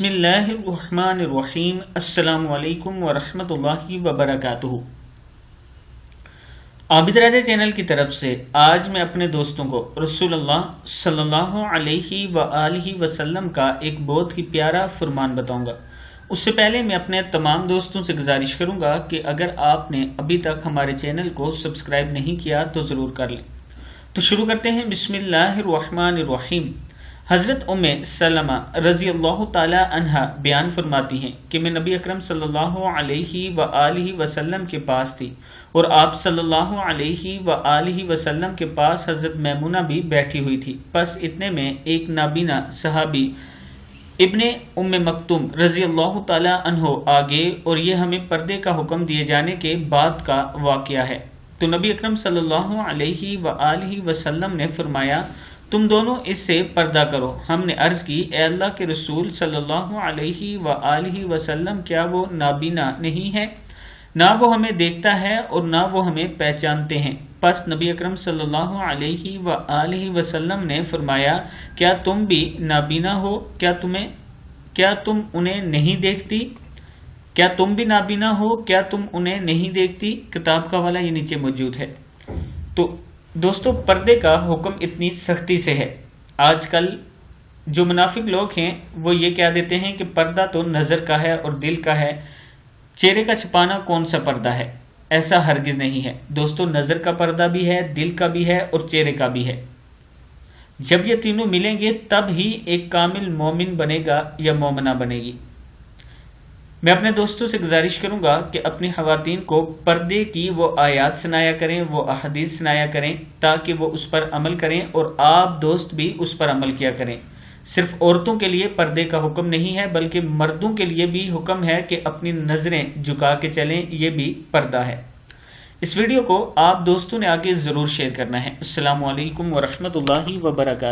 بسم اللہ الرحمن الرحیم۔ السلام علیکم ورحمۃ اللہ وبرکاتہ۔ عابد راجہ چینل کی طرف سے آج میں اپنے دوستوں کو رسول اللہ صلی اللہ علیہ وآلہ وسلم کا ایک بہت ہی پیارا فرمان بتاؤں گا۔ اس سے پہلے میں اپنے تمام دوستوں سے گزارش کروں گا کہ اگر آپ نے ابھی تک ہمارے چینل کو سبسکرائب نہیں کیا تو ضرور کر لیں۔ تو شروع کرتے ہیں۔ بسم اللہ الرحمن الرحیم۔ حضرت ام سلمہ رضی اللہ تعالی عنہا بیان فرماتی ہیں کہ میں نبی اکرم صلی اللہ علیہ وآلہ وسلم کے پاس تھی اور آپ صلی اللہ علیہ وآلہ وسلم کے پاس حضرت میمونہ بھی بیٹھی ہوئی تھی۔ پس اتنے میں ایک نابینا صحابی ابن ام مکتوم رضی اللہ تعالی عنہ آگے، اور یہ ہمیں پردے کا حکم دیے جانے کے بعد کا واقعہ ہے۔ تو نبی اکرم صلی اللہ علیہ وآلہ وسلم نے فرمایا، تم دونوں اس سے پردہ کرو۔ ہم نے عرض کی، اے اللہ کے رسول صلی اللہ علیہ وآلہ وسلم، کیا وہ نابینا نہیں ہے؟ نہ وہ ہمیں دیکھتا ہے اور نہ وہ ہمیں پہچانتے ہیں۔ پس نبی اکرم صلی اللہ علیہ وآلہ وسلم نے فرمایا، کیا تم بھی نابینا ہو؟ کیا تم انہیں نہیں دیکھتی؟ کیا تم بھی نابینا ہو؟ کیا تم انہیں نہیں دیکھتی؟ کتاب کا حوالہ یہ نیچے موجود ہے۔ تو دوستو، پردے کا حکم اتنی سختی سے ہے۔ آج کل جو منافق لوگ ہیں وہ یہ کہہ دیتے ہیں کہ پردہ تو نظر کا ہے اور دل کا ہے، چہرے کا چھپانا کون سا پردہ ہے؟ ایسا ہرگز نہیں ہے دوستو، نظر کا پردہ بھی ہے، دل کا بھی ہے اور چہرے کا بھی ہے۔ جب یہ تینوں ملیں گے تب ہی ایک کامل مومن بنے گا یا مومنہ بنے گی۔ میں اپنے دوستوں سے گزارش کروں گا کہ اپنی خواتین کو پردے کی وہ آیات سنایا کریں، وہ احادیث سنایا کریں، تاکہ وہ اس پر عمل کریں اور آپ دوست بھی اس پر عمل کیا کریں۔ صرف عورتوں کے لیے پردے کا حکم نہیں ہے، بلکہ مردوں کے لیے بھی حکم ہے کہ اپنی نظریں جھکا کے چلیں، یہ بھی پردہ ہے۔ اس ویڈیو کو آپ دوستوں نے آگے ضرور شیئر کرنا ہے۔ السلام علیکم ورحمۃ اللہ وبرکاتہ۔